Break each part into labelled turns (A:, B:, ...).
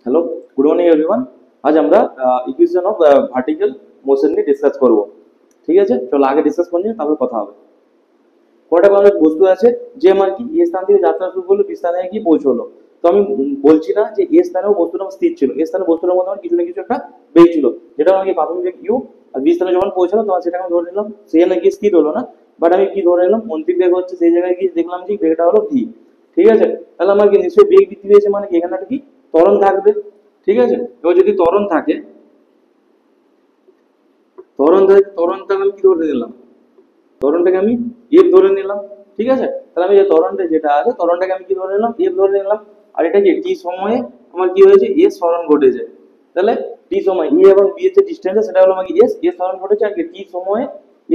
A: Hello, good morning everyone. আজ আমরা equation of vertical motion নিয়ে ডিসকাস করব। ঠিক আছে, চলো আগে ডিসকাস করে নিই, তারপর কথা হবে। কটা অনেক বস্তু আছে যে আমার কি এ স্থান থেকে যাত্রা শুরু করলো, বি স্থানে গিয়ে পৌঁছলো। তো আমি বলছি না যে এ স্থানেও বস্তুটা আমার স্থির ছিল, এ স্থানে বস্তুটার মধ্যে আমার কিছু না কিছু একটা বেগ ছিল, যেটা আমাকে প্রাথমিক বেগ ইউ, আর বি স্থানে যখন পৌঁছালো তখন সেটা আমি ধরে নিলাম সেখানে গিয়ে স্থির হলো না, বাট আমি কি ধরে নিলাম অন্তিম বেগ হচ্ছে সেই জায়গায় গিয়ে দেখলাম যে বেগটা হলো ভি। ঠিক আছে, তাহলে আমার কি নিশ্চয়ই বেগ বৃদ্ধি পেয়েছে, মানে কি এখানে একটা কি ত্বরণ থাকবে। ঠিক আছে, এবার যদি ত্বরণ থাকে, ত্বরণটা আমি কি ধরে নিলাম, ত্বরণটাকে আমি এফ ধরে নিলাম। ঠিক আছে, তাহলে আমি যে ত্বরণটা যেটা আছে ত্বরণটাকে আমি কি ধরে নিলাম, এফ ধরে নিলাম। আর এটা কি টি সময়ে আমার কি হয়েছে, এস ত্বরণ ঘটেছে। তাহলে টি সময় ই এবং বি এর যে ডিস্টেন্স সেটা হলো আমাকে এস, এস ত্বরণ ঘটেছে, আর কি টি সময়ে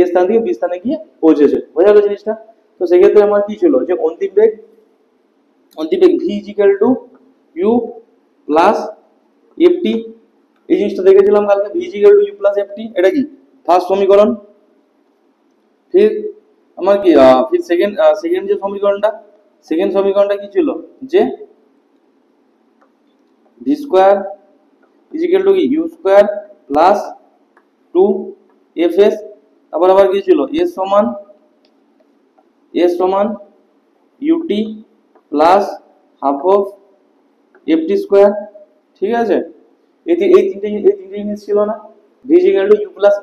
A: এ স্থান থেকে বি স্থানে গিয়ে পৌঁছেছে। বোঝা গেল জিনিসটা? তো সেক্ষেত্রে আমার কি ছিল যে অন্তিম বেগ V equal to U plus F T. এই জিনিসটা দেখেছিলাম কালকে, V equal to U plus F T. এটা কি ফার্স্ট সমীকরণ। फिर আমার কি फिर সেকেন্ড যে সমীকরণটা, সেকেন্ড সমীকরণটা কি ছিল যে V square equal to U square plus 2 F S. তারপর আবার কি ছিল এস সমান U T plus half of F T square. ঠিক আছে, এই তিনটে জিনিস ছিল না। V equal to U plus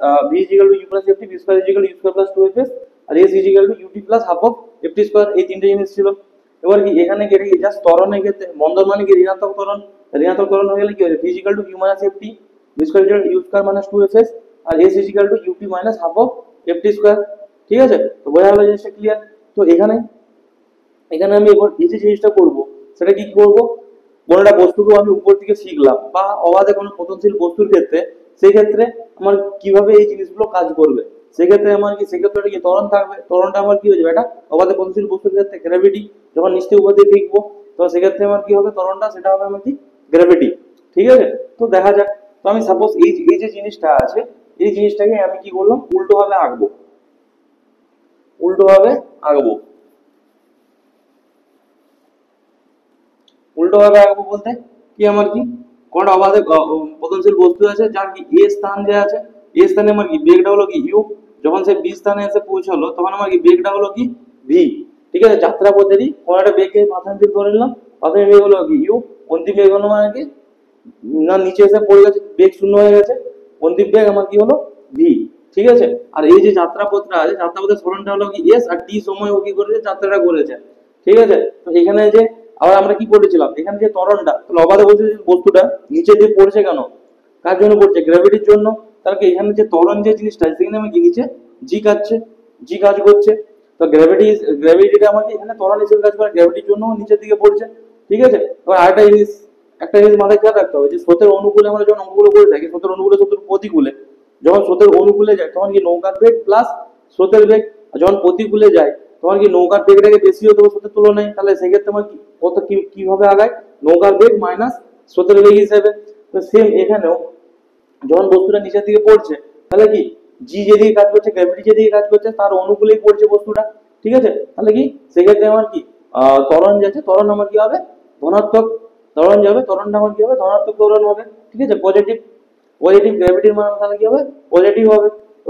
A: F T, V square equal to U square plus 2 F S, আর S equal to U T plus half of F T square. এই তিনটে জিনিস ছিল। এবার কি এখানে কি জাস্ট ত্বরণের ক্ষেত্রে মন্দন মানে কি ঋণাত্মক ত্বরণ হয়ে গেলে কি হবে, V equal to U minus F T, V square equal to U square minus 2 F S, আর S equal to U T minus half of F T square. ঠিক আছে, তো বোঝা গেল জিনিসটা ক্লিয়ার? তো এখানে এখানে আমি এবার এই যে জিনিসটা করব, সেটা কি করব, কোনো একটা বস্তুকে আমি উপর থেকে শিখলাম বা অবাধে কোনো পতনশীল বস্তুর ক্ষেত্রে, সেই ক্ষেত্রে আমার কিভাবে এই জিনিসগুলো কাজ করবে। সেক্ষেত্রে আমার কি সেক্ষেত্রে কি ত্বরণ থাকবে, ত্বরণটা আমার কি হয়ে যাবে, এটা অবাধে পতনশীল বস্তুর ক্ষেত্রে গ্র্যাভিটি। যখন নিচ থেকে উপর দিয়ে শিখবো, তো সেক্ষেত্রে আমার কি হবে ত্বরণটা, সেটা হবে আমার কি গ্র্যাভিটি। ঠিক আছে, তো দেখা যাক। তো আমি সাপোজ এই যে জিনিসটা আছে, এই জিনিসটাকে আমি কি করলাম, উল্টো ভাবে আঁকবো। উল্টোভাবে আঁকবো বলতে কি, আমার কি কোনটা অবাধে পতনশীল বস্তু আছে যার কি এ স্থান যে আছে, এ স্থানে আমার কি বেগটা হলো কি ইউ, যখন সে বি স্থানে এসে পৌঁছালো তখন আমার কি বেগটা হলো কি ভি। ঠিক আছে, যাত্রা পথেরই কোন একটা বেগকে প্রাথমিক বেগ ধরে নিলাম, প্রাথমিক বেগ হলো কি ইউ, অন্তিম বেগ হলো মানে কি না নিচে এসে পড়ে গেছে, বেগ শূন্য হয়ে গেছে, অন্তিম বেগ আমার কি হলো ভি। ঠিক আছে, আর এই যে যাত্রাপথটা আছে, যাত্রাপথের সরণটা হলো কি এস, আর টি সময় ও কি করেছে, যাত্রাটা করেছে। ঠিক আছে, তো এখানে যে আবার আমরা কি করেছিলাম, এখানে যে ত্বরণটা, তাহলে অবাধে বলছে যে বস্তুটা নিচে দিয়ে পড়ছে কেন, কার জন্য পড়ছে, গ্র্যাভিটির জন্য। তাহলে কি এখানে যে ত্বরণ যে জিনিসটা সেখানে আমি কি নিচে জি কাজ করছে। তো গ্র্যাভিটিটা আমাকে এখানে ত্বরণ হিসেবে কাজ করে, গ্র্যাভিটির জন্য নিচের দিকে পড়ছে। ঠিক আছে, এবার আরেকটা জিনিস, একটা জিনিস মাথায় খেয়াল রাখতে হবে যে স্রোতের অনুকূলে আমরা যখন অঙ্কগুলো করে থাকি, স্রোতের প্রতিকূলে, যখন স্রোতের অনুকূলে যায় তখন কি নৌকার বেগ প্লাস স্রোতের বেগ, আর যখন প্রতিকূলে যায় তখন কি নৌকার বেগটাকে বেশি হতে হবে স্রোতের তুলনায়। তাহলে সেক্ষেত্রে আমার কিভাবে আগায়, নৌকার বেগ মাইনাস স্রোতের বেগ হিসেবে। তো সেম এখানেও যখন বস্তুটা নিচের দিকে পড়ছে, তাহলে কি জি যেদিকে কাজ করছে, গ্র্যাভিটি যেদিকে কাজ করছে তার অনুকূলেই পড়ছে বস্তুটা। ঠিক আছে, তাহলে কি সেক্ষেত্রে আমার কি ত্বরণ যাচ্ছে, ত্বরণ আমার কি হবে ধনাত্মক, ত্বরণ যাবে, ত্বরণটা আমার কি হবে ধনাত্মক ত্বরণ হবে। ঠিক আছে, পজিটিভ পজিটিভ গ্র্যাভিটির মান তাহলে কি হবে পজিটিভ হবে।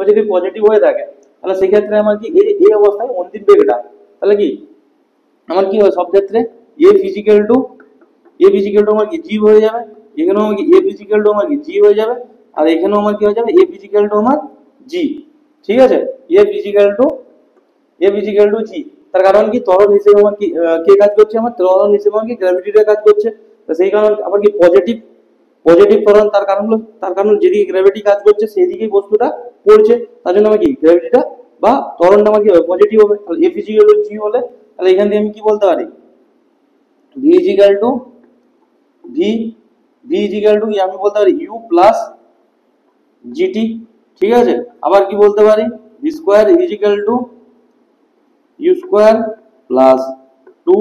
A: যদি পজিটিভ হয়ে থাকে তাহলে সেক্ষেত্রে আমার কি এই অবস্থায় অন্তিম বেগটা, তাহলে কি আমার কি হয় সব ক্ষেত্রে এ ফিজিক্যাল টু আমার কি জি হয়ে যাবে, এখানেও আমার কি এ ফিজিক্যাল টু আমার কি জি হয়ে যাবে, আর এখানেও আমার কি হয়ে যাবে এ ফিজিক্যাল টু আমার জি। ঠিক আছে, এ ফিজিক্যাল টু জি। তার কারণ কি ত্বরণ হিসেবে আমার কি কে কাজ করছে, আমার ত্বরণ হিসেবে আমার কি গ্র্যাভিটিটা কাজ করছে। তো সেই কারণে আবার কি পজিটিভ ত্বরণ, তার কারণ যেদিকে গ্র্যাভিটি কাজ করছে সেই দিকেই বস্তুটা পড়ছে, তার জন্য আমার কি গ্র্যাভিটিটা বা ত্বরণটা আমার কি হবে পজিটিভ হবে। তাহলে এ ফিজিক্যাল টু জি হলে, তাহলে এখান থেকে আমি কি বলতে পারি, V equal to V V equal to আমি বলতে পারি ইউ প্লাস জিটি। ঠিক আছে, আবার কি বলতে পারি, V square equal to U square plus 2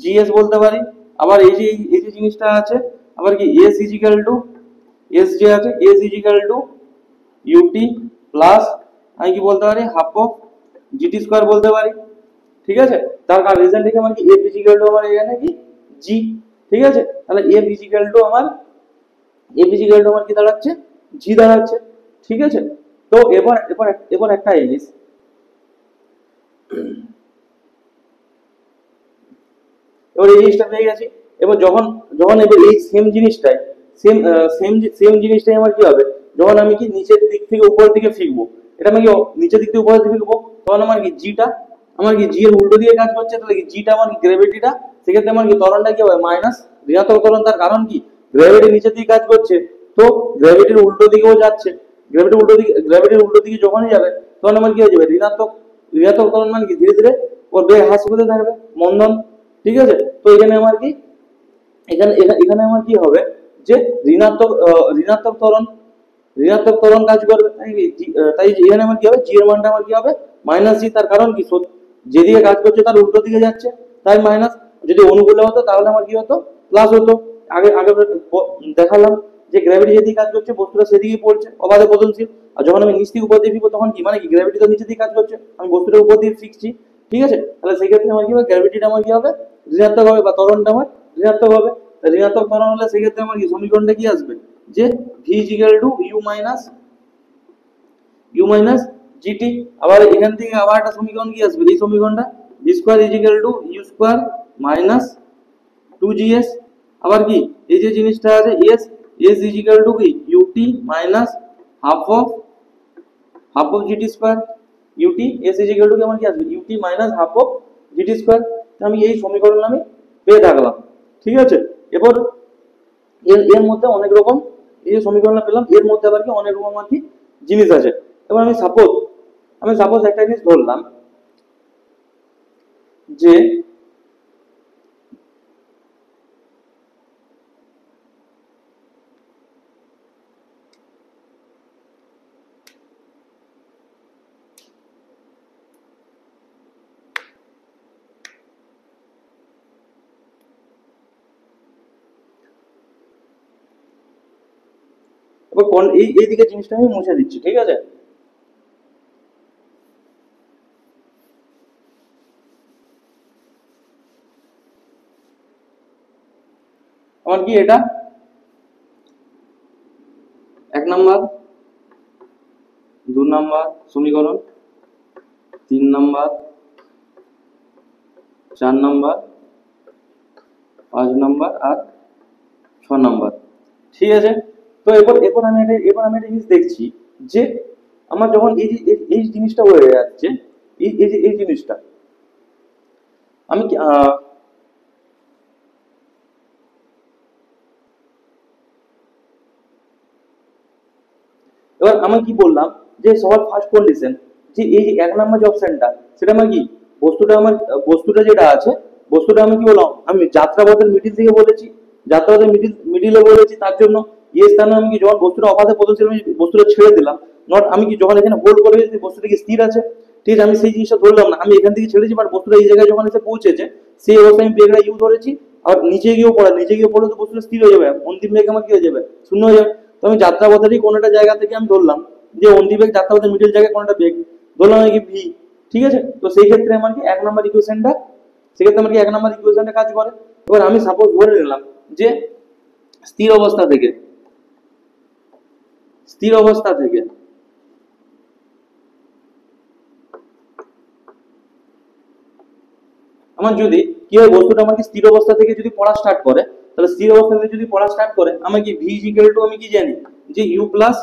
A: G S বলতে পারি। আবার এই যে জিনিসটা আছে, আবার কি এস ইজিক্যাল টু এস যে আছে, S equal to U T plus আমি কি বলতে পারি হাফ অফ জিটি স্কোয়ার বলতে পারি। ঠিক আছে, তার কারণ রিজন থেকে আমার কি এ ইজিক্যাল টু আমার এখানে কি জি। ঠিক আছে, তাহলে এফ ইজিক্যাল টু আমার কি দাঁড়াচ্ছে, জি দাঁড়াচ্ছে। ঠিক আছে, তো এবার এবার এবার একটা জিনিস, এবার এই জিনিসটা পেয়ে গেছি। এবার যখন যখন এবার এই সেম জিনিসটাই সেম সেম জিনিসটাই আমার কি হবে, যখন আমি কি নিচের দিক থেকে উপরের দিকে ফিরবো, এটা আমি কি নিচের দিক থেকে উপরের দিকে ফিরবো, তখন আমার কি জিটা আমার কি জি এর উল্টো দিকে কাজ করছে, তাহলে কি জিটা আমার কি গ্র্যাভিটিটা, সেক্ষেত্রে আমার কি ত্বরণটা কি হবে মাইনাস ঋণাত্মক ত্বরণ। তার কারণ কি, গ্র্যাভিটি নিচের দিকে কাজ করছে, তো গ্র্যাভিটির উল্টো দিকেও যাচ্ছে, গ্র্যাভিটির উল্টো দিকে যখনই যাবে তখন আমার কি হয়ে যাবে ঋণাত্মক ঋণাত্মক ত্বরণ, মানে কি ধীরে ধীরে ওর বেগ হ্রাস পেতে থাকবে, মন্দন। ঠিক আছে, তো এখানে আমার কি এখানে আমার কি হবে যে ঋণাত্মক ত্বরণ কাজ করবে, তাই এখানে আমার কি হবে, জি এর মানটা আমার কি হবে মাইনাস জি। তার কারণ কি, যেদিকে কাজ করছে তার উল্টো দিকে যাচ্ছে, তাই মাইনাস। যদি অনুকূলে হতো তাহলে আমার কি হতো, প্লাস হতো। আগে আগে দেখালাম যে গ্র্যাভিটি যেদিকে কাজ করছে বস্তুটা সেদিকে পড়ছে, অবাধে পতনশীল। আর যখন আমি নিচ থেকে উপর দিয়ে ফিরবো তখন কি, মানে কি গ্র্যাভিটি তো নিচের দিকে কাজ করছে, আমি বস্তুটা উপর দিয়ে ফিরছি। ঠিক আছে, তাহলে সেই ক্ষেত্রে আমার কি হবে, গ্র্যাভিটিটা আমার কি হবে ঋণাত্মক হবে, বা ত্বরণটা আমার ঋণাত্মক হবে। ঋণাত্মক ত্বরণ হলে সেই ক্ষেত্রে আমার কি সমীকরণটা কি আসবে, যে V equal to U minus G T. আবার এখান থেকে আবার একটা সমীকরণ কি আসবে, এই সমীকরণটা V square is equal to U square minus 2gs। আবার কি এই যে জিনিসটা আছে এস ইজ ইকুয়াল টু কি U T minus half of G T square. U T S is equal to কি আমার কি আসবে, U T minus half of G T square. আমি এই সমীকরণ আমি পেয়ে থাকলাম। ঠিক আছে, এবার এর এর মধ্যে অনেক রকম, এই যে সমীকরণটা পেলাম এর মধ্যে আবার কি অনেক রকম আর কি জিনিস আছে। এবার আমি সাপোজ একটা জিনিস ধরলাম যে এবার এই দিকে জিনিসটা আমি মুছে দিচ্ছি। ঠিক আছে, আমার কি এটা 1 নাম্বার, 2 নাম্বার সমীকরণ, 3 নাম্বার, 4 নাম্বার, 5 নাম্বার আর 6 নাম্বার। ঠিক আছে, তো এরপর আমি একটা জিনিস দেখছি যে আমার যখন এই জিনিসটা হয়ে যাচ্ছে, এই জিনিসটা আমি কি এবার আমি কি বললাম যে সবার ফার্স্ট কন্ডিশন, যে এই যে 1 নাম্বার যে অপশনটা, সেটা আমার কি বস্তুটা যেটা আছে, বস্তুটা আমি কি বললাম, আমি যাত্রাপথের মিডিল থেকে বলেছি, যাত্রাপথের মিডিলে বলেছি। তার জন্য এই স্থানে আমি কি যখন বস্তুটা অবাধে পতনশীল আমি বস্তুটা ছেড়ে দিলাম, নট আমি কি যখন এখানে হোল্ড করে গেছি বস্তুটা কি স্থির আছে। ঠিক আছে, আমি সেই জিনিসটা ধরলাম না, আমি এখান থেকে ছেড়েছি, বাট বস্তুটা এই জায়গায় যখন এসে পৌঁছেছে সেই অবস্থায় আমি বেগটা ইউ ধরেছি। আর নিচে গিয়েও পড়ে তো বস্তুটা স্থির হয়ে যাবে, অন্তিম বেগ আমার কি হয়ে যাবে, শূন্য হয়ে যাবে। তো আমি যাত্রাপথেরই কোনো একটা জায়গা থেকে আমি ধরলাম যে অন্তিম বেগ যাত্রাপথের মিডিল জায়গায় কোনো একটা বেগ ধরলাম আমি কি ভি। ঠিক আছে, তো সেই ক্ষেত্রে আমার কি 1 নাম্বার ইকুয়েশনটা, সেক্ষেত্রে আমার কি 1 নাম্বার ইকুয়েশনটা কাজ করে। এবার আমি সাপোজ ধরে নিলাম যে স্থির অবস্থা থেকে স্থির অবস্থা থেকে আমার যদি কি হয়, বস্তুটা আমাকে স্থির অবস্থা থেকে যদি পড়া স্টার্ট করে, তাহলে স্থির অবস্থা থেকে যদি পড়া স্টার্ট করে আমি কি ভি ইকুয়াল টু আমি কি জানি যে U plus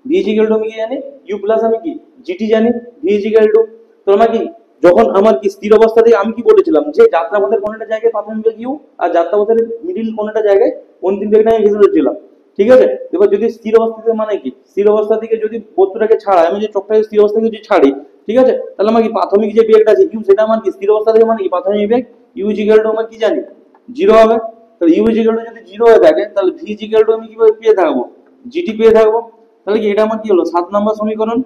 A: V equal to আমি কি জানি ইউ প্লাস আমি কি জিটি জানি ভি ইকুয়াল টু। তো আমার কি যখন আমার কি স্থির অবস্থা থেকে আমি কি বলেছিলাম যে যাত্রাপথের কোনটা জায়গায় প্রাথমিক বেগ ইউ আর যাত্রাপথের মিডিল কোনটা জায়গায় অন্তিম বেগটা আমি ভেতরে ছিলাম। ঠিক আছে, এবার যদি স্থির অবস্থা থেকে মানে কি, স্থির অবস্থা থেকে যদি বস্তুটাকে ছাড়াই, আমি যে চোখটাকে স্থির অবস্থা থেকে যদি ছাড়ি, ঠিক আছে, তাহলে আমার কি প্রাথমিক যে বেগটা আছে ইউ, সেটা আমার কি স্থির অবস্থা থেকে মানে কি প্রাথমিক বেগ ইউ ইকুয়াল টু আমার কি জানি 0 হবে। তাহলে ইউ ইকুয়াল টু যদি 0 হয়ে থাকে তাহলে ভি ইকুয়াল টু আমি কিভাবে পেয়ে থাকবো, জিটি পেয়ে থাকবো। তাহলে কি এটা আমার কি হলো 7 নাম্বার সমীকরণ।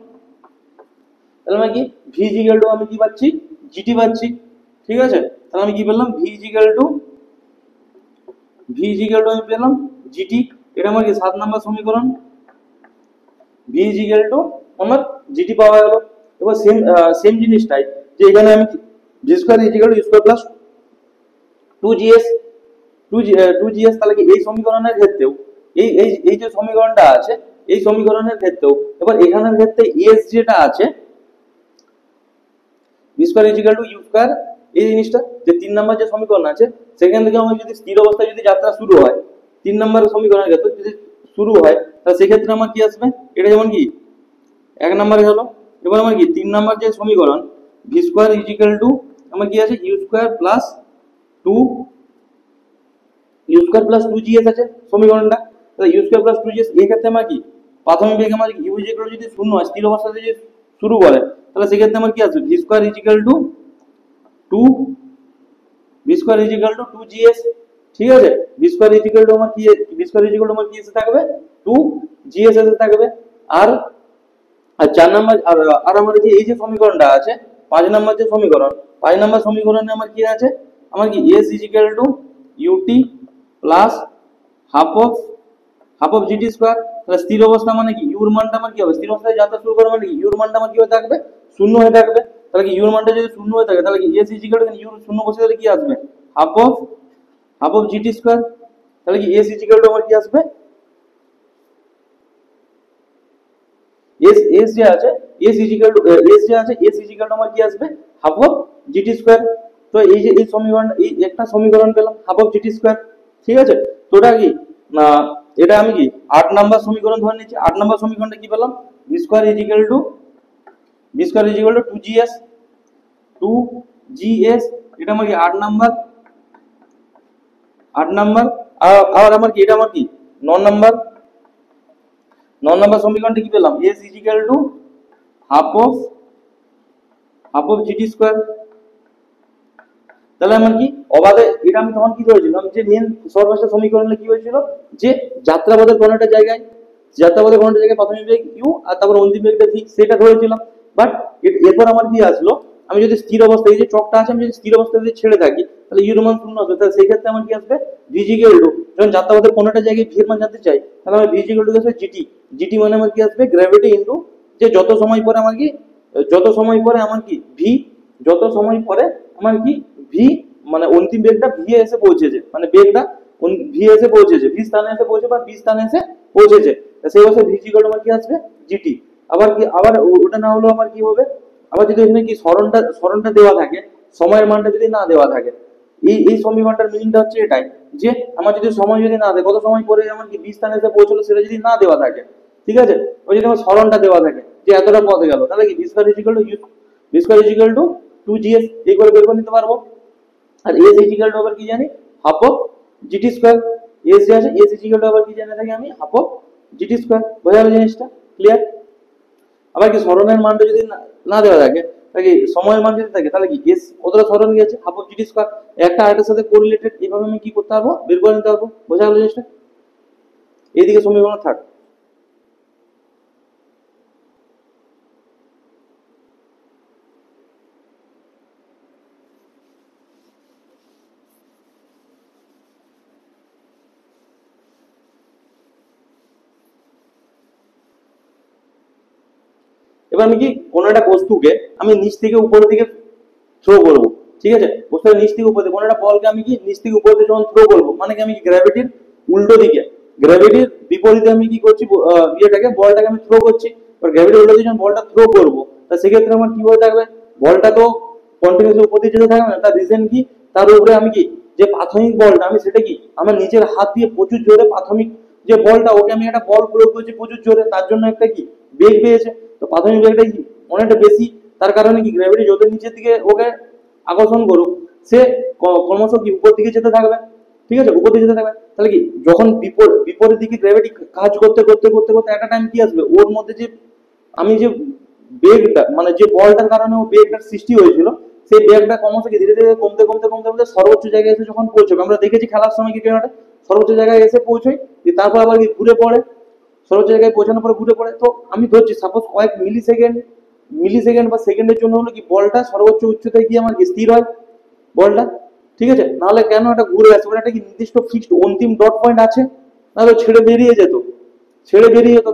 A: তাহলে আমি কি ভি ইকুয়াল টু আমি কি পাচ্ছি, জিটি পাচ্ছি। ঠিক আছে, তাহলে আমি কি পেলাম, ভি ইকুয়াল টু আমি পেলাম জিটি। এটা আমার কি 7 নাম্বার সমীকরণ, ভি ইকুয়াল টু আমার জিটি পাওয়া গেল। এবার সেম জিনিসটাই যে এখানে আমি V square equal two square plus 2gs 2GS, তাহলে কি এই সমীকরণের ক্ষেত্রেও এই এই এই যে সমীকরণটা আছে এই সমীকরণের ক্ষেত্রেও এবার এখানের ক্ষেত্রে এস যেটা আছে V square equal to U square, এই জিনিসটা যে 3 নম্বর যে সমীকরণ আছে সেখান থেকে আমাদের যদি স্থির অবস্থায় যদি যাত্রা শুরু হয় 3 নম্বর সমীকরণের ক্ষেত্রে যদি শুরু হয় তাহলে সেক্ষেত্রে আমার কি আসবে, এটা যেমন কি 1 নম্বরে হলো। এবার আমার কি 3 নম্বর যে সমীকরণ ভি স্কয়ার ইজিক্যাল টু আমার কি আছে U square plus 2 U square plus 2GS আছে সমীকরণটা। তাহলে ইউ স্কয়ার প্লাস 2GS এই ক্ষেত্রে আমার কি প্রাথমিক বেগ আমার ইউ ইজিক্যাল যদি শূন্য হয় স্থির অবস্থাতে যদি শুরু করে তাহলে সেক্ষেত্রে আমার কি আসবে V square equal to 2 V square equal to 2GS। ঠিক আছে, ভি স্কয়ার ইজিক্যাল টু আমার কি ভি স্কয়ার ইজিক্যাল টু আমার কি এসে থাকবে 2GS এসে থাকবে। আর আর 4 নাম্বার আর আমার যে এই যে সমীকরণটা আছে 5 নাম্বার যে সমীকরণ 5 নাম্বার সমীকরণে আমার কি আছে আমার কি s equal to U T plus half of GT square. তাহলে স্থির অবস্থা মানে কি ইউর মানটা আমার কি হবে, স্থির অবস্থায় যাত্রা শুরু করে মানে কি ইউর মানটা আমার কি হয়ে থাকবে শূন্য হয়ে থাকবে। তাহলে কি ইউর মানটা যদি শূন্য হয়ে থাকে তাহলে কি s ইজিক্যাল টু ইউর শূন্য বসে তাহলে কি আসবে হাফ অফ জিটি স্কয়ার। তাহলে কি s ইজিক্যাল টু আমার কি আসবে s যে আছে s ইজিক্যাল টু আমার কি আসবে হাফ অফ জিটি স্কয়ার। তো এই যে এই সমীকরণ এই একটা সমীকরণ পেলাম হাফ অফ জিটি স্কয়ার। ঠিক আছে, তো এটা কি না এটা আমি কি 8 নাম্বার সমীকরণ ধরে নিচ্ছি। 8 নাম্বার সমীকরণটা কি পেলাম V square equal to 2GS এটা আমার কি 8 নাম্বার আর আমার কি এটা আমার কি 9 নাম্বার সমীকরণটা কি পেলাম s equal to half of GT square. তাহলে আমার কি অবাধে এটা আমি তখন কি করেছিলাম যে মেন সর্বশেষ সমীকরণে কি হয়েছিল যে যাত্রাপথের কোনটা জায়গায় প্রাথমিক বেগ ইউ আর তারপর অন্তিম বেগটা ভি সেটা ধরেছিলাম। বাট এরপর আমার কি আসলো আমি যদি স্থির অবস্থায় এই যে চকটা আছে আমি যদি স্থির অবস্থায় যদি ছেড়ে থাকি তাহলে ইউর মান শূন্য আসবে। তাহলে সেই ক্ষেত্রে আমার কি আসবে ভি ইজিক্যাল টু যখন যাত্রাপথের কোনটা জায়গায় ভি এর মান জানতে চাই তাহলে আমার ভি ইজিক্যাল টু আসবে জিটি মানে আমার কি আসবে গ্র্যাভিটি ইনটু যে যত সময় পরে আমার কি ভি ভি মানে অন্তিম বেগটা ভি এসে পৌঁছেছে মানে বেগটা ভি এসে পৌঁছেছে ভি স্থানে এসে পৌঁছে বা ভি স্থানে এসে পৌঁছেছে সেই অবস্থায় ভি ইকুয়াল আমার কি আসবে জিটি। আবার ওটা না হলো আমার কি হবে আবার যদি এখানে কি সরণটা দেওয়া থাকে সময়ের মানটা যদি না দেওয়া থাকে এই সমীকরণটার মিনিংটা হচ্ছে এটাই যে আমার যদি সময় যদি না দেয় কত সময় পরে আমার কি ভি স্থানে এসে পৌঁছলো সেটা যদি না দেওয়া থাকে ঠিক আছে ওই যদি আমার সরণটা দেওয়া থাকে যে এতটা পথে গেল তাহলে কি V square equal two 2GS এই করে বের করে নিতে পারবো। আর s ইকুয়াল টু আবার কি জানি half of GT square s যে আছে s ইকুয়াল টু আবার কি জানি থাকি আমি হাফ অফ জিটি স্কয়ার। বোঝা গেল জিনিসটা ক্লিয়ার। আবার কি সরণের মানটা যদি না দেওয়া থাকে তাহলে কি সময়ের মান যদি থাকে তাহলে কি s কতটা সরণ গিয়েছে হাফ অফ জিটি স্কয়ার একটা আরেকটার সাথে কোরিলেটেড এইভাবে আমি কি করতে পারবো বের করে নিতে পারবো। বোঝা গেল জিনিসটা। এইদিকে সমীকরণ থাক। এবার আমি কি কোনো একটা বস্তুকে আমি নিচ থেকে উপরের দিকে থ্রো করবো। ঠিক আছে, বস্তুটা নিচ থেকে উপরে কোনো একটা বলকে আমি কি নিচ থেকে উপরে যখন থ্রো করবো মানে কি আমি গ্র্যাভিটির উল্টো দিকে গ্র্যাভিটির বিপরীতে আমি কি করছি বলটাকে আমি থ্রো করছি। এবার গ্র্যাভিটির উল্টো দিকে যখন বলটা থ্রো করবো তা সেক্ষেত্রে আমার কি হয়ে থাকবে বলটা তো কন্টিনিউসলি উপর দিকে যেতে থাকবে না। তার রিজন কি তার উপরে আমি কি যে প্রাথমিক বলটা আমি সেটা কি আমার নিজের হাত দিয়ে প্রচুর জোরে প্রাথমিক যে বলটা ওকে আমি একটা বল প্রয়োগ করছি প্রচুর জোরে তার জন্য একটা কি বেগ পেয়েছে। তো প্রাথমিক বেগটা কি অনেকটা বেশি তার কারণে কি গ্র্যাভিটি যত নিচের দিকে ওকে আকর্ষণ করুক সে ক্রমশ কি উপর দিকে যেতে থাকবে। ঠিক আছে, উপর দিকে যেতে থাকবে তাহলে কি যখন বিপরীত দিকে গ্র্যাভিটি কাজ করতে করতে করতে করতে একটা টাইম কি আসবে ওর মধ্যে যে আমি যে বেগটা মানে যে বলটার কারণে ও বেগটার সৃষ্টি হয়েছিল সেই বেগটা ক্রমশ কি ধীরে ধীরে কমতে কমতে কমতে কমতে সর্বোচ্চ জায়গায় এসে যখন পৌঁছবে আমরা দেখেছি খেলার সময় ক্রিকেটে সর্বোচ্চ জায়গায় এসে পৌঁছয় তারপর আবার কি ঘুরে পড়ে সর্বোচ্চ জায়গায় পৌঁছানোর পরে ঘুরে পড়ে। তো আমি ধরছি সাপোজ কয়েক মিলি সেকেন্ড বা সেকেন্ডের জন্য হলো কি বলটা সর্বোচ্চ উচ্চতায় গিয়ে আমার কি স্থির হয় বলটা। ঠিক আছে, নাহলে কেন এটা ঘুরে আসে ওটা একটা কি নির্দিষ্ট ফিক্সড অন্তিম ডট পয়েন্ট আছে নাহলে ছেড়ে বেরিয়ে যেত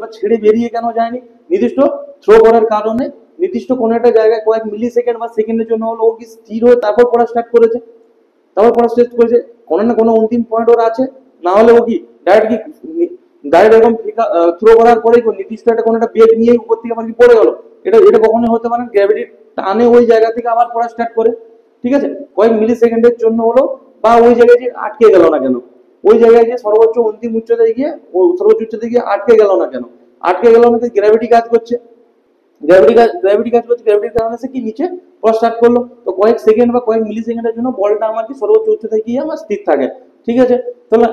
A: বা ছেড়ে বেরিয়ে কেন যায়নি নির্দিষ্ট থ্রো করার কারণে নির্দিষ্ট কোনো একটা জায়গায় কয়েক মিলি সেকেন্ড বা সেকেন্ডের জন্য হলো ও কি স্থির হয়ে তারপর পড়া স্টার্ট করেছে কোনো না কোনো অন্তিম পয়েন্ট ওর আছে, না হলে ও কি ডাইরেক্ট এরকম থ্রো করার পরে নির্দিষ্ট একটা কোনো একটা বেগ নিয়ে উপর থেকে আমার কি পড়ে গেল, এটা এটা কখনোই হতে পারে না। গ্র্যাভিটির টানে ওই জায়গা থেকে আবার পড়া স্টার্ট করে, ঠিক আছে, কয়েক মিলি সেকেন্ডের জন্য হলো, বা ওই জায়গায় যে আটকে গেল না কেন, ওই জায়গায় গিয়ে সর্বোচ্চ অন্তিম উচ্চতায় গিয়ে ও সর্বোচ্চ উচ্চতায় গিয়ে আটকে গেল না কেন, আটকে গেল না, গ্র্যাভিটি কাজ করছে, গ্র্যাভিটি কাজ করছে, গ্র্যাভিটির কারণে সে কি নিচে পড়া স্টার্ট করলো। তো কয়েক সেকেন্ড বা কয়েক মিলি সেকেন্ডের জন্য বলটা আমার কি সর্বোচ্চ উচ্চতায় গিয়ে আমার স্থির থাকে, ঠিক আছে। তাহলে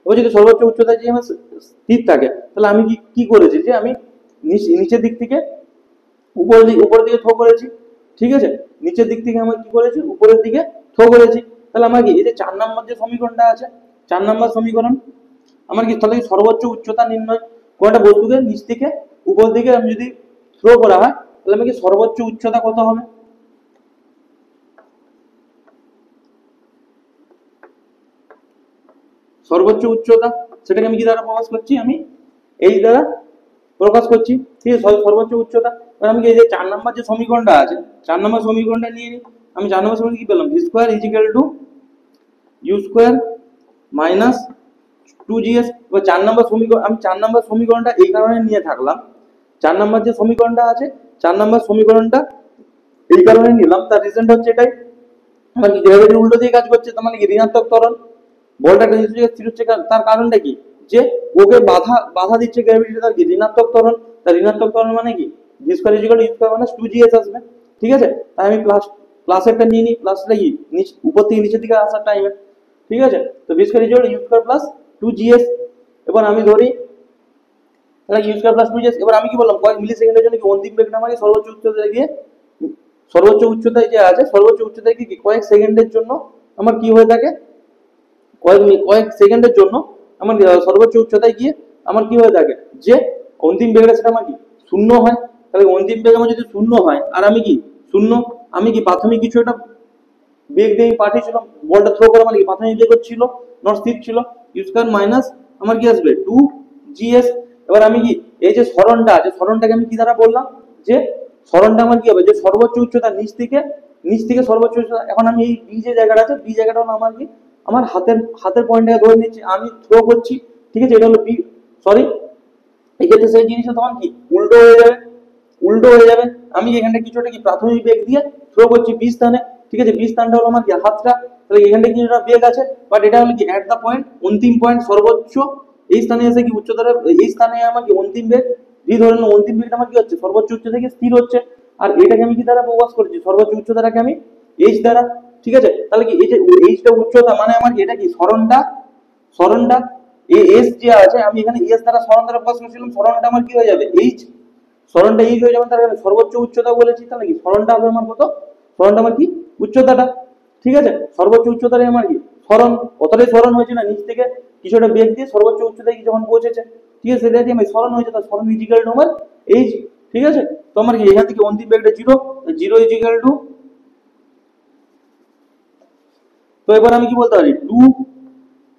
A: ও যদি সর্বোচ্চ উচ্চতায় গিয়ে আমার স্থির থাকে, তাহলে আমি কি কি করেছি, যে আমি নিচের দিক থেকে উপরের দিকে থ্রো করেছি, ঠিক আছে, নিচের দিক থেকে আমার কি করেছি, উপরের দিকে থ্রো করেছি। তাহলে আমার কি এই যে 4 নম্বর যে সমীকরণটা আছে, 4 নম্বর সমীকরণ আমার কি, তাহলে সর্বোচ্চ উচ্চতা নির্ণয়, কোনটা বস্তুকে নিচ থেকে উপর দিকে আমি যদি থ্রো করা হয়, তাহলে আমার কি সর্বোচ্চ উচ্চতা কত হবে, সর্বোচ্চ উচ্চতা, সেটাকে আমি কি দ্বারা প্রকাশ করছি, আমি এই দ্বারা প্রকাশ করছি, ঠিক আছে, সর্বোচ্চ উচ্চতা। এবার আমি এই যে 4 নম্বর যে সমীকরণটা আছে, 4 নম্বর সমীকরণটা নিয়ে নিই। আমি 4 নম্বর সমীকরণ কি পেলাম, V square equal to U square minus 2GS। এবার 4 নম্বর সমীকরণ, আমি 4 নম্বর সমীকরণটা এই কারণে নিয়ে থাকলাম, 4 নম্বর যে সমীকরণটা আছে, 4 নম্বর সমীকরণটা এই কারণে নিলাম, তার রিজনটা হচ্ছে এটাই, আমার কি গ্র্যাভিটির উল্টো দিয়ে কাজ করছে, তার মানে কি ঋণাত্মক ত্বরণ, বলটা নিচের দিকে স্থির হচ্ছে, তার কারণটা কি, যে ওকে বাধা বাধা দিচ্ছে গ্র্যাভিটি, তার কি ঋণাত্মক ত্বরণ, তার ঋণাত্মক ত্বরণ মানে কি V square equal to U square minus 2GS আসবে, ঠিক আছে। তাই আমি প্লাসেরটা নিয়ে নিই, প্লাসটা কি উপর থেকে নিচের দিকে আসার টাইমে, ঠিক আছে। তো V square equal to U square plus 2GS। এবার আমি ধরি তাহলে ইউ স্কয়ার প্লাস 2GS। এবার আমি কি বললাম, কয়েক মিলি সেকেন্ডের জন্য কি অন্তিম বেগটা আমাকে সর্বোচ্চ উচ্চতায় গিয়ে, সর্বোচ্চ উচ্চতায় যে আছে, সর্বোচ্চ উচ্চতায় কি কয়েক সেকেন্ডের জন্য আমার কি হয়ে থাকে, কয়েক সেকেন্ডের জন্য আমার সর্বোচ্চ উচ্চতায় গিয়ে আমার কি হয়ে থাকে, যে অন্তিম বেগটা সেটা আমার কি শূন্য হয়। তাহলে অন্তিম বেগ আমার যদি শূন্য হয়, আর আমি কি শূন্য, আমি কি প্রাথমিক কিছু একটা বেগ দিয়ে পাঠিয়েছিলাম, বলটা থ্রো করা মানে কি প্রাথমিক বেগ ছিল, নট স্থির ছিল, ইউ স্কয়ার মাইনাস আমার কি আসবে 2GS। এবার আমি কি এই যে সরণটা আছে, সরণটাকে আমি কি দ্বারা বললাম, যে সরণটা আমার কি হবে, যে সর্বোচ্চ উচ্চতা নিচ থেকে সর্বোচ্চ উচ্চতা। এখন আমি এই বি যে জায়গাটা আছে, বি জায়গাটা হলো আমার কি, আমার হাতের পয়েন্টটাকে ধরে নিচ্ছি, আমি থ্রো করছি, ঠিক আছে, এটা হলো বি, সরি, এই ক্ষেত্রে সেই জিনিসটা তখন কি উল্টো হয়ে যাবে, উল্টো হয়ে যাবে। আমি এখানটা কিছু একটা কি প্রাথমিক বেগ দিয়ে থ্রো করছি বি স্থানে, ঠিক আছে, বি স্থানটা হলো আমার কি হাতটা, তাহলে এখানটা কিছুটা বেগ আছে, বাট এটা হলো কি এট দা পয়েন্ট, অন্তিম পয়েন্ট সর্বোচ্চ, এই স্থানে এসে কি উচ্চতার, এই স্থানে আমার কি অন্তিম বেগ বি ধরে নিলাম, অন্তিম বেগটা আমার কি হচ্ছে সর্বোচ্চ উচ্চ থেকে স্থির হচ্ছে, আর এটাকে আমি কি দ্বারা প্রকাশ করছি, সর্বোচ্চ উচ্চতাটাকে আমি এইচ দ্বারা, ঠিক আছে। তাহলে কি এই যে এইচটা উচ্চতা মানে আমার কি, এটা কি সরণটা এস যে আছে, আমি এখানে এস দ্বারা সরণ দ্বারা প্রকাশ করছিলাম, সরণটা আমার কি হয়ে যাবে এইচ, সরণটা এইচ হয়ে যাবে, তার কারণে সর্বোচ্চ উচ্চতা বলেছি, তাহলে কি সরণটা হবে আমার কত, সরণটা আমার কি উচ্চতাটা, ঠিক আছে, সর্বোচ্চ উচ্চতাটাই আমার কি সরণ, কতটাই সরণ হয়েছে না, নিচ থেকে কিছুটা বেগ দিয়ে সর্বোচ্চ উচ্চতায় যখন পৌঁছেছে, ঠিক আছে, সেটা দিয়ে আমি সরণ হয়েছে, তার সরণ ইজিক্যাল টু আমার এইচ, ঠিক আছে। তো আমার কি এখান থেকে অন্তিম বেগটা জিরো ইজিক্যাল টু, তো এবার আমি কি বলতে পারি,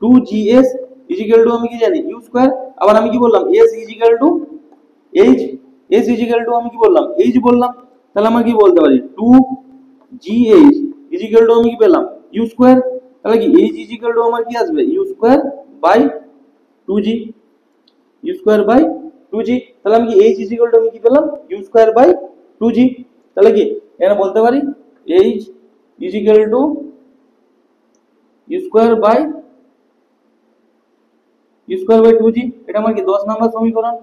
A: টু GS ইজিক্যাল টু আমি কি জানি ইউ স্কয়ার, আবার আমি কি বললাম S equal to H, S equal to আমি কি বললাম এইচ বললাম, তাহলে আমরা কি বলতে পারি 2GH ইজিক্যাল টু আমি কি পেলাম ইউ স্কয়ার, তাহলে কি এইচ ইজিক্যাল টু আমার কি আসবে U square by 2G, U square by 2G। তাহলে আমি কি এইচ ইজিক্যাল টু আমি কি পেলাম ইউ স্কয়ার বাই 2G, তাহলে কি এখানে বলতে পারি H equal to U square by 2G। এটা আমার কি 10 নম্বর সমীকরণ,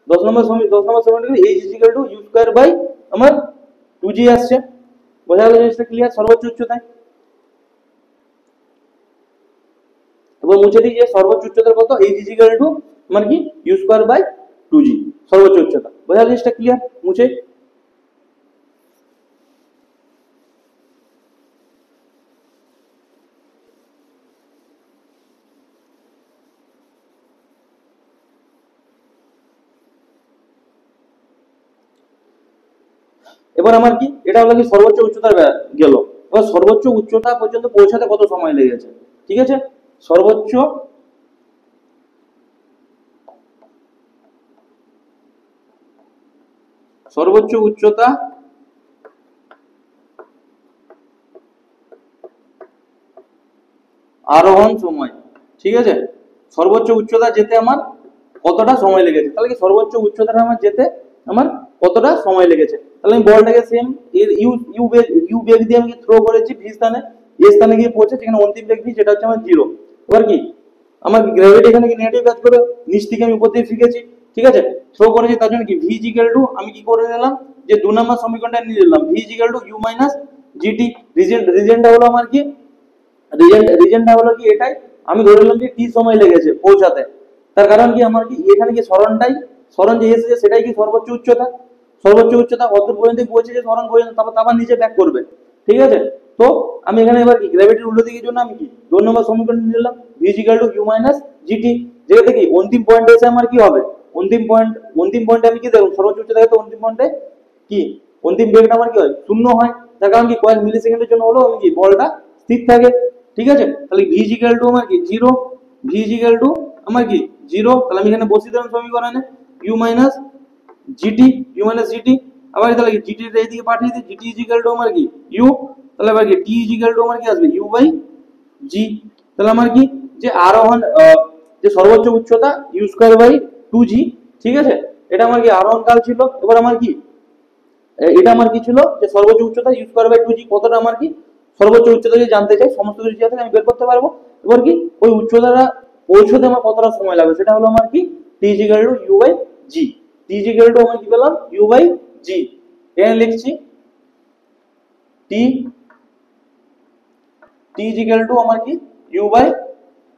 A: 10 নম্বর সমীকরণ h equal to u square by আমার 2G আসছে, বোঝা গেল জিনিসটা ক্লিয়ার, সর্বোচ্চ উচ্চতায়। এবার মুছে দিই যে সর্বোচ্চ উচ্চতার কত, h ইকুয়াল টু আমার কি u স্কয়ার বাই 2G, সর্বোচ্চ উচ্চতা, বোঝা গেল জিনিসটা ক্লিয়ার, মুছে। এবার আমার কি এটা হলো কি সর্বোচ্চ উচ্চতার গেল, এবার সর্বোচ্চ উচ্চতা পর্যন্ত পৌঁছাতে কত সময় লেগেছে, ঠিক আছে, সর্বোচ্চ সর্বোচ্চ উচ্চতা আরোহণ সময়, ঠিক আছে, সর্বোচ্চ উচ্চতা যেতে আমার কতটা সময় লেগেছে, তাহলে কি সর্বোচ্চ উচ্চতাটা আমার যেতে আমার কতটা সময় লেগেছে। তাহলে আমি বলটাকে সেম এর ইউ বেগ দিয়ে আমি থ্রো করেছি ভি স্থানে, এ স্থানে গিয়ে পৌঁছে সেখানে অন্তিম বেগ ভি, যেটা হচ্ছে আমার 0। এবার কি আমার গ্র্যাভিটি এখানে কি নেগেটিভ কাজ করে, নিচ থেকে আমি উপর দিয়ে শিখেছি, ঠিক আছে, থ্রো করেছি, তার জন্য কি ভি ইকুয়াল টু আমি কি করে নিলাম, যে 2 নম্বর সমীকরণটা নিয়ে নিলাম, V equal to U minus GT. রিজনটা হলো আমার কি, রিজনটা হলো কি এটাই, আমি ধরে নিলাম যে টি সময় লেগেছে পৌঁছাতে, তার কারণ কি আমার কি এখানে কি সরণ যে এসেছে সেটাই কি সর্বোচ্চ উচ্চতা, সর্বোচ্চ উচ্চতা অত পর্যন্ত পৌঁছেছে সরণ পর্যন্ত, তারপর আবার নিচে ব্যাক করবে, ঠিক আছে। তো আমি এখানে এবার কি গ্র্যাভিটির উল্টো দিকের জন্য আমি কি 2 নম্বর সমীকরণ নিলাম, V equal to U minus G T, যেটা কি অন্তিম পয়েন্টে এসে আমার কি হবে, অন্তিম পয়েন্টে আমি কি দেখব, সর্বোচ্চ উচ্চতা থেকে অন্তিম পয়েন্টে কি অন্তিম বেগটা আমার কি হয়, শূন্য হয়, তার কারণ কি কয়েক মিলি সেকেন্ডের জন্য হলো আমি কি বলটা স্থির থাকে, ঠিক আছে। তাহলে ভি ইকুয়াল টু আমার কি 0, ভি ইকুয়াল টু আমার কি 0, তাহলে আমি এখানে বসিয়ে দিলাম সমীকরণে ইউ মাইনাস জিটি, আবার তাহলে কি জিটি এর এইদিকে পাঠিয়ে দিই, জিটি ইকুয়াল টু আমার কি ইউ, তাহলে আবার কি টি ইকুয়াল টু আমার কি আসবে ইউ বাই জি। তাহলে আমার কি যে আরোহণ যে সর্বোচ্চ উচ্চতা ইউ স্কয়ার বাই 2g, ঠিক আছে, এটা আমার কি আরোহণ কাল ছিল। এবার আমার কি এটা আমার কি ছিল, যে সর্বোচ্চ উচ্চতা ইউ স্কয়ার বাই 2g কতটা আমার কি সর্বোচ্চ উচ্চতা যদি জানতে চাই, সমস্ত কিছু জানতে আমি বের করতে পারবো। এবার কি ওই উচ্চতাটা পৌঁছতে আমার কতটা সময় লাগবে, সেটা হলো আমার কি T equal to U by G, T equal to আমি কি পেলাম ইউ বাই জি, এখানে লিখছি টি ইকুয়াল টু আমার কি U by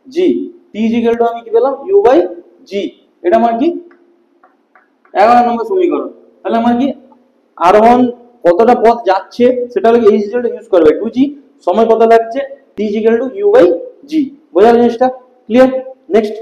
A: G, T equal to আমি কি পেলাম ইউ বাই জি, এটা আমার কি 11 নম্বর সমীকরণ। তাহলে আমার কি আরোহণ কতটা পথ যাচ্ছে সেটা হলো H equal to U square by 2g, সময় কত লাগছে T equal to U by G. বোঝা জিনিসটা ক্লিয়ার? নেক্সট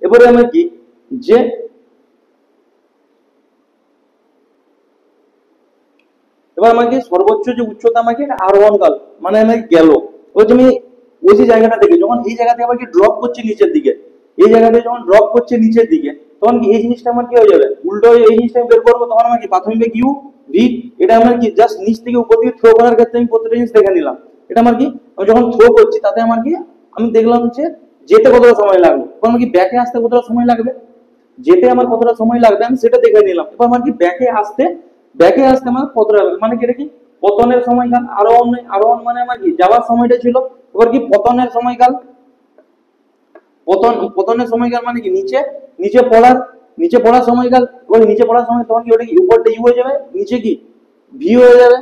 A: এবারে আমরা কি যে এবার আমাকে সর্বোচ্চ যে উচ্চতা আমাকে আরোহণ কাল মানে আমাকে গেল, ওই যে আমি ওই যে জায়গাটা থেকে যখন এই জায়গা থেকে আমাকে ড্রপ করছে নিচের দিকে, এই জায়গাতে যখন ড্রপ করছে নিচের দিকে, তখন কি এই জিনিসটা আমার কি হয়ে যাবে, উল্টো হয়ে এই জিনিসটা আমি বের করবো, তখন আমার কি প্রাথমিক বেগ ইউ ভি, এটা আমার কি জাস্ট নিচ থেকে উপর দিকে থ্রো করার ক্ষেত্রে আমি প্রত্যেকটা জিনিস দেখে নিলাম, এটা আমার কি আমি যখন থ্রো করছি তাতে আমার কি আমি দেখলাম যে যেতে কতটা সময় লাগবে, তখন আমার কি ব্যাকে আসতে কতটা সময় লাগবে, যেতে আমার কতটা সময় লাগবে আমি সেটা দেখে নিলাম। এবার আমার কি ব্যাকে আসতে আমার কতটা লাগবে, মানে কি এটা কি পতনের সময়কাল, আরোহণ মানে আমার কি যাওয়ার সময়টা ছিল, এবার কি পতনের সময়কাল, পতনের সময়কাল মানে কি নিচে পড়ার সময়কাল, ওই নিচে পড়ার সময় তখন কি ওটা কি উপরটা ইউ হয়ে যাবে, নিচে কি ভি হয়ে যাবে,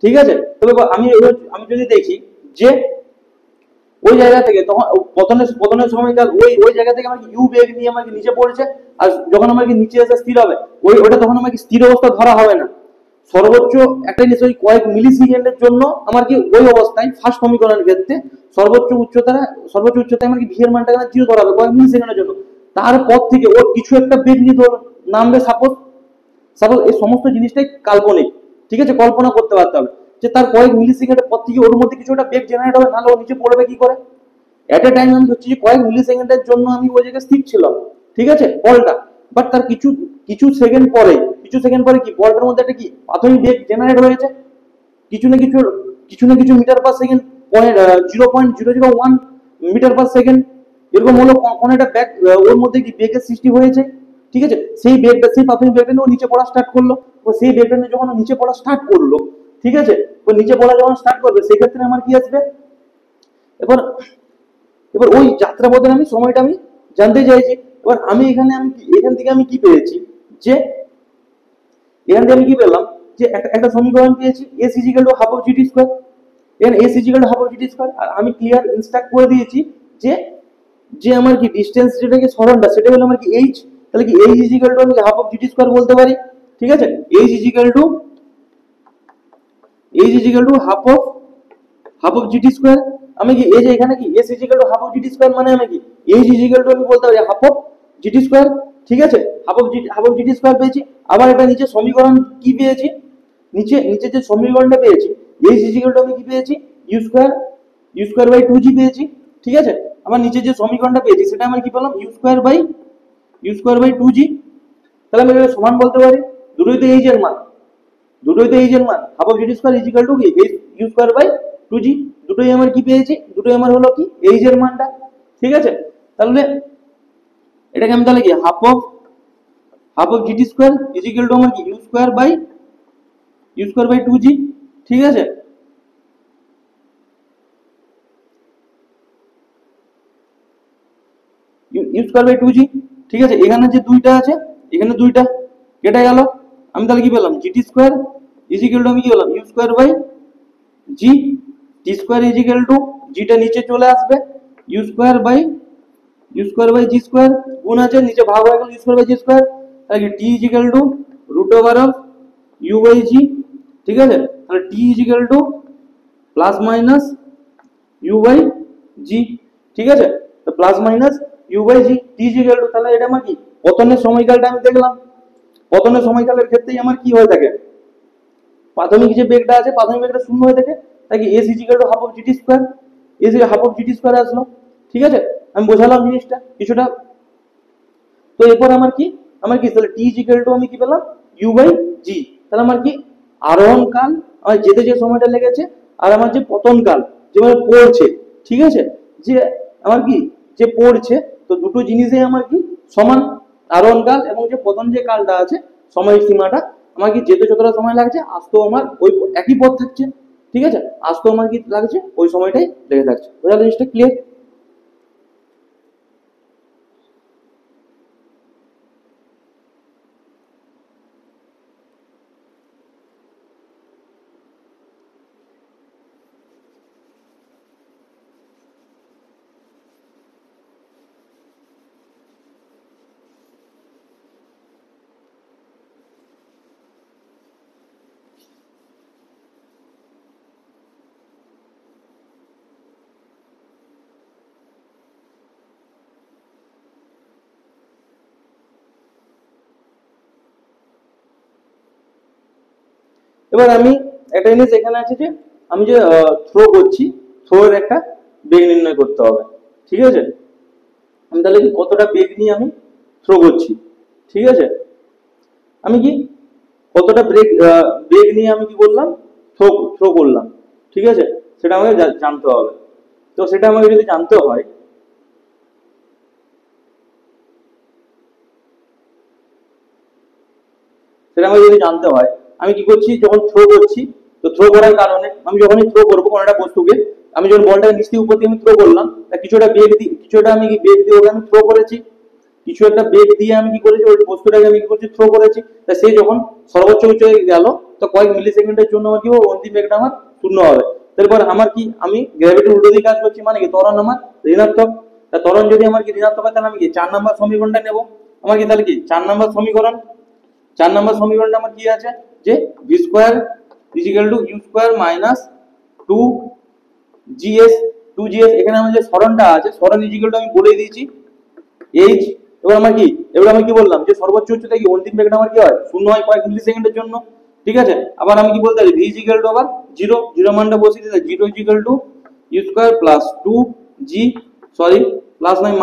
A: ঠিক আছে। তবে আমি যদি দেখি যে ওই জায়গা থেকে তখন পতনের সময়কাল ওই জায়গা থেকে আমাকে ইউ বেগ নিয়ে আমাকে নিচে পড়েছে, আর যখন আমাকে নিচে এসে স্থির হবে ওটা তখন আমাকে স্থির অবস্থা ধরা হবে না, সর্বোচ্চ একটা জিনিস ওই কয়েক মিলি সেকেন্ডের জন্য আমার কি ওই অবস্থায় ফার্স্ট সমীকরণের ক্ষেত্রে সর্বোচ্চ উচ্চতায় আমার কি ভি এর মানটা 0 ধরা হবে কয়েক মিলি সেকেন্ডের জন্য, তারপর থেকে ওর কিছু একটা বেগ নিয়ে নামবে, সাপোজ এই সমস্ত জিনিসটাই কাল্পনিক, ঠিক আছে, কল্পনা করতে পারতে হবে যে তার কয়েক মিলি সেকেন্ডের পর থেকে ওর মধ্যে কিছু একটা বেগ জেনারেট হবে, নাহলে ও নিচে পড়বে কি করে। এট এ টাইম আমি ধরছি যে কয়েক মিলি সেকেন্ডের জন্য আমি ওই জায়গায় স্থির ছিলাম, ঠিক আছে বলটা, বাট তার কিছু সেকেন্ড পরে কি বলটার মধ্যে একটা কি প্রাথমিক বেগ জেনারেট হয়েছে, কিছু না কিছু metre per second, 0.001 metre per second, এরকম হলো কোন একটা ব্যাগ ওর মধ্যে কি বেগের সৃষ্টি হয়েছে, ঠিক আছে। সেই প্রাথমিক বেগটা নিয়ে নিচে পড়া স্টার্ট করলো, সেই বেগটা নিয়ে যখন নিচে পড়া স্টার্ট করলো, ঠিক আছে, নিচে পড়া যখন স্টার্ট করবে সেক্ষেত্রে আমার কি আসবে, এবার ওই যাত্রাপথে আমি সময়টা আমি জানতে চাইছি। এবার আমি এখান থেকে আমি কি পেয়েছি, যে এখান থেকে আমি কি পেলাম, যে একটা সমীকরণ পেয়েছি S equal to half of GT square, এখানে S equal to half of GT square, আর আমি ক্লিয়ার ইনস্ট্রাক্ট করে দিয়েছি যে আমার কি ডিসটেন্স যেটাকে সরণটা সেটা হলো আমার কি এইচ, তাহলে কি এইচ ইজিক্যাল টু আমি হাফ অফ জিটি স্কয়ার বলতে পারি, ঠিক আছে, H equal to half of GT square, আমি কি এই যে এখানে কি S equal to half of GT square মানে আমি কি এইচ ইজিক্যাল টু আমি বলতে পারি হাফ অফ জিটি স্কোয়ার, ঠিক আছে, হাফ অফ জিটি স্কোয়ার পেয়েছি। আবার এটা নিচে সমীকরণ কি পেয়েছি, নিচে যে সমীকরণটা পেয়েছি এই ইজিক্যাল টু আমি কি পেয়েছি, ইউ স্কোয়ার বাই টু জি পেয়েছি, ঠিক আছে। আমার নিচে যে সমীকরণটা পেয়েছি সেটা আমার কি পেলাম, ইউ স্কোয়ার বাই টু জি। তাহলে আমি এটা সমান বলতে পারি, দুটোই তো এইচ এর মান, half of G T square equal to কি U square by two G. দুটোই আমার কি পেয়েছি, দুটোই আমার হলো কি এইচ এর মানটা, ঠিক আছে। তাহলে এটাকে আমি তাহলে কি half of G T square equal to আমার কি U square by two G, ঠিক আছে। U square by two G, ঠিক আছে। এখানে যে দুইটা আছে, এখানে দুইটা কেটে গেল, আমি তাহলে কি পেলাম, জিটি স্কোয়ার ইজিক্যাল টু আমি কি পেলাম, U square by G, T square equal to জিটা নিচে চলে আসবে, U square by G square, গুণ আছে নিচে ভাগ হয়ে গেল U square by G square, তাহলে T equal to root over of U by G, ঠিক আছে। তাহলে T equal to plus minus U by G, ঠিক আছে। তো plus minus U by G, T equal to, তাহলে এটা আমার কি পতনের সময়কালটা আমি দেখলাম, পতনের সময়কালের ক্ষেত্রেই আমার কি হয়ে থাকে, প্রাথমিক যে বেগটা আছে প্রাথমিক বেগটা শূন্য হয়ে থাকে, তাই কি S equal to half of G T square, S half of G T square আসলো, ঠিক আছে। আমি বোঝালাম জিনিসটা কিছুটা। তো এরপর আমার কি তাহলে টি ইজিক্যাল টু আমি কি পেলাম, ইউ বাই জি। তাহলে আমার কি আরোহণ কাল, আমার যেতে যে সময়টা লেগেছে, আর আমার যে পতন কাল যে মানে পড়ছে, ঠিক আছে, যে আমার কি যে পড়ছে, তো দুটো জিনিসই আমার কি সমান, আরোহণ কাল এবং যে পতন যে কালটা আছে সময় সীমাটা, আমার কি যেতে যতটা সময় লাগছে আসতেও আমার ওই একই পথ থাকছে, ঠিক আছে, আসতেও আমার কি লাগছে ওই সময়টাই লেগে থাকছে। বোঝা জিনিসটা ক্লিয়ার? এবার আমি একটা জিনিস এখানে আছে যে আমি যে থ্রো করছি, থ্রো এর একটা বেগ নির্ণয় করতে হবে, ঠিক আছে। আমি তাহলে কি কতটা বেগ নিয়ে আমি থ্রো করছি, ঠিক আছে, আমি কি কতটা বেগ নিয়ে আমি কি বললাম, থ্রো থ্রো করলাম, ঠিক আছে, সেটা আমাকে জানতে হবে। তো সেটা আমাকে যদি জানতে হয়, সেটা আমাকে যদি জানতে হয়, আমি কি করছি যখন থ্রো করছি, তো থ্রো করার কারণে আমি যখনই থ্রো করবো কোনো একটা বস্তুকে, আমি যখন বলটাকে নিচ থেকে উপর দিয়ে আমি থ্রো করলাম, তা কিছুটা বেগ দিয়ে, কিছুটা আমি কি বেগ দিয়ে ওকে আমি থ্রো করেছি, কিছু একটা বেগ দিয়ে আমি কি করেছি ওই বস্তুটাকে আমি কি করছি, থ্রো করেছি। তা সে যখন সর্বোচ্চ উচ্চে গেল, তো কয়েক মিলি সেকেন্ডের জন্য আমার কি হবে, অন্তিম বেগটা আমার শূন্য হবে। তারপর আমার কি আমি গ্র্যাভিটির উল্টো দিকে কাজ করছি, মানে কি ত্বরণ আমার ঋণাত্মক। তা ত্বরণ যদি আমার কি ঋণাত্মক হয়, তাহলে আমি কি 4 নম্বর সমীকরণটা নেব। আমার কি তাহলে কি 4 নম্বর সমীকরণ, 4 নম্বর সমীকরণটা আমার কি আছে, যে V square equal to U square minus two G S, এখানে আমার যে সরণটা আছে, সরণ ইজিক্যাল টু আমি বলে দিয়েছি এইচ। এবার আমার কি, এবার আমি কি বললাম যে সর্বোচ্চ উচ্চতা কি অন্তিম বেগটা আমার কি হয় শূন্য হয় কয়েক মিলি সেকেন্ডের জন্য, ঠিক আছে। আবার আমি কি বলতে পারি ভি ইজিক্যাল টু আবার জিরো, মানটা বসিয়ে দিতে, zero equal to U square plus two G, sorry plus নয়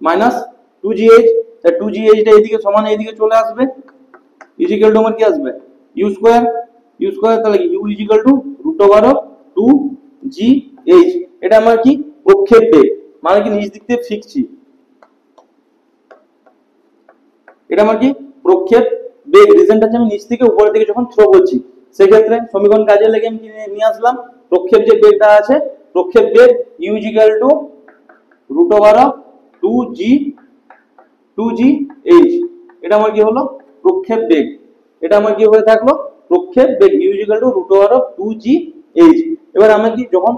A: minus two G H, two G এইচটা এইদিকে সমান এইদিকে চলে আসবে, ইজিক্যাল টু আমার কি আসবে ইউ স্কোয়ার, তাহলে কি U equal to root over of two G H. এটা আমার কি প্রক্ষেপ বেগ, মানে কি নিচ দিক থেকে শিখছি, এটা আমার কি প্রক্ষেপ বেগ, রিজনটা হচ্ছে আমি নিচ থেকে উপরের দিকে যখন থ্রো করছি, সেক্ষেত্রে সমীকরণ কাজে লেগে আমি নিয়ে আসলাম প্রক্ষেপ যে বেগটা আছে, প্রক্ষেপ বেগ U equal to root over of two G H. এটা আমার কি হলো প্রক্ষেপ বেগ, এটা আমার কি হয়ে থাকলো প্রক্ষেপ বেগ U equal to root over of two G H. এবার আমার কি যখন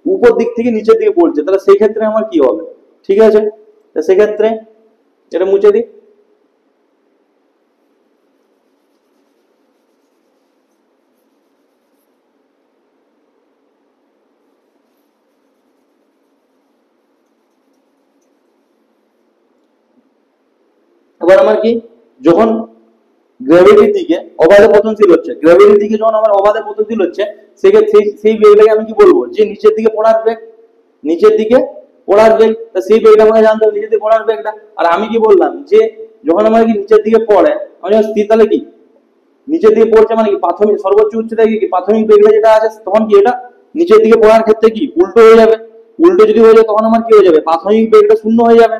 A: উপর দিক থেকে নিচের দিকে পড়ছে, তাহলে সেই ক্ষেত্রে আমার কি হবে, ঠিক আছে। তা সেক্ষেত্রে এটা মুছে দিই। আবার আমার কি যখন গ্র্যাভিটির দিকে অবাধে পতনশীল হচ্ছে, গ্র্যাভিটির দিকে যখন আমার অবাধে পতনশীল হচ্ছে, সেক্ষেত্রে সেই বেগটাকে আমি কি বলবো, যে নিচের দিকে পড়ার বেগ, নিচের দিকে পড়ার বেগ। তা সেই বেগটা আমাকে জানতে হবে, নিচের দিকে পড়ার বেগটা। আর আমি কি বললাম, যে যখন আমার কি নিচের দিকে পড়ে, আমি যখন স্থির তাহলে কি নিচের দিকে পড়ছে মানে কি প্রাথমিক সর্বোচ্চ উচ্চতায় কি প্রাথমিক বেগটা যেটা আছে, তখন কি এটা নিচের দিকে পড়ার ক্ষেত্রে কি উল্টো হয়ে যাবে। উল্টো যদি হয়ে যায় তখন আমার কি হয়ে যাবে, প্রাথমিক বেগটা শূন্য হয়ে যাবে।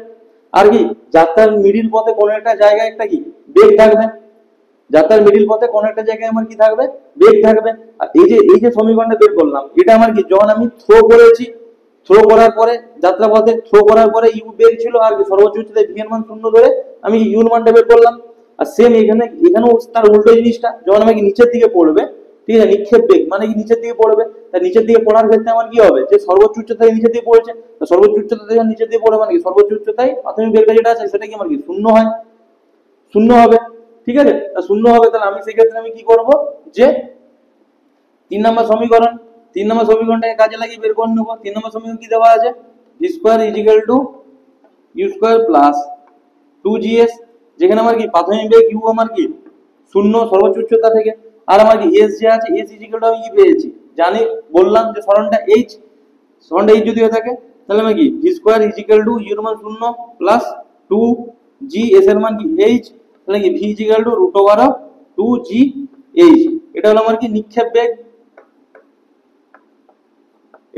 A: আর কি যাত্রার মিডিল পথে কোনো একটা জায়গায় একটা কি বেগ থাকবে, যাত্রার মিডিল পথে কোনো একটা জায়গায় আমার কি থাকবে, বেগ থাকবে। আর এই যে সমীকরণটা বের করলাম, এটা আমার কি যখন আমি থ্রো করেছি, থ্রো করার পরে যাত্রা পথে থ্রো করার পরে ইউ বেগ ছিল, আর সর্বোচ্চ উচ্চতায় ভি এর মান শূন্য ধরে আমি ইউর মানটা বের করলাম। আর সেম এখানেও তার উল্টো জিনিসটা, যখন আমাকে নিচের দিকে পড়বে, ঠিক আছে, নিক্ষেপ বেগ মানে কি নিচের দিকে পড়বে, তাই নিচের দিকে পড়ার ক্ষেত্রে আমার কি হবে, যে সর্বোচ্চ উচ্চতায় নিচের দিকে পড়েছে, তো সর্বোচ্চ উচ্চতায় যখন নিচের দিকে পড়বে মানে কি সর্বোচ্চ উচ্চতায় প্রাথমিক বেগটা যেটা আছে সেটা কি আমার কি শূন্য হয়, শূন্য হবে। ঠিক আছে, তা শূন্য হবে, তাহলে আমি সেক্ষেত্রে আমি কি করব, যে 3 নম্বর সমীকরণটাকে কাজে লাগিয়ে বের করে নেবো। 3 নম্বর সমীকরণ কি দেওয়া আছে, G square is equal to U square plus 2gs, যেখানে আমার কি প্রাথমিক বেগ ইউ আমার কি শূন্য সর্বোচ্চ উচ্চতা থেকে, আর আমার কি এস যে আছে, এস ইজ ইকুয়াল টু আমি কি পেয়েছি জানি, বললাম যে সরণটা এইচ, সরণটা এইচ যদি হয়ে থাকে তাহলে আমি কি V square is equal to your মান শূন্য প্লাস 2g, এস এর মান কি এইচ, তাহলে কি V is equal to root over of 2gh। এটা হলো আমার কি নিক্ষেপ বেগ,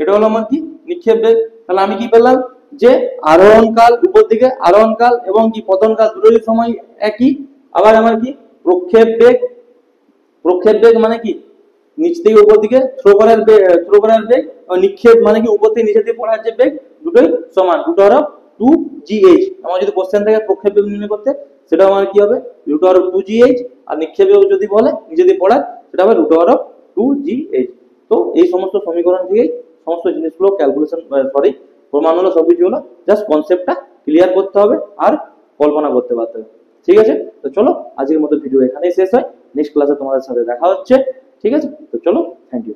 A: এটা হলো আমার কি নিক্ষেপ বেগ। তাহলে আমি কি পেলাম, যে আরোহণ কাল উপর দিকে আরোহণ কাল এবং কি পতন কাল দুটোই সময় একই। আবার আমার কি প্রক্ষেপ বেগ, প্রক্ষেপ বেগ মানে কি নিচ থেকে উপর দিকে থ্রো করার বেগ, নিক্ষেপ মানে কি উপর থেকে নিচের দিকে পড়ার যে বেগ, দুটোই সমান, রুট ওভার অফ 2gh। আমার যদি কোশ্চেন থাকে প্রক্ষেপ বেগ নির্ণয় করতে, সেটা আমার কি হবে রুট ওভার অফ 2gh, আর নিক্ষেপ বেগ যদি বলে নিচে দিয়ে পড়ার, সেটা হবে রুট ওভার অফ 2gh। তো এই সমস্ত সমীকরণ থেকেই সমস্ত জিনিসগুলো ক্যালকুলেশন, সরি প্রমাণ হলো, সবকিছু হলো, জাস্ট কনসেপ্টটা ক্লিয়ার করতে হবে আর কল্পনা করতে পারতে হবে। ঠিক আছে, তো চলো আজকের মতো ভিডিও এখানেই শেষ হয়, নেক্সট ক্লাসে তোমাদের সাথে দেখা হচ্ছে। ঠিক আছে, তো চলো, থ্যাংক ইউ।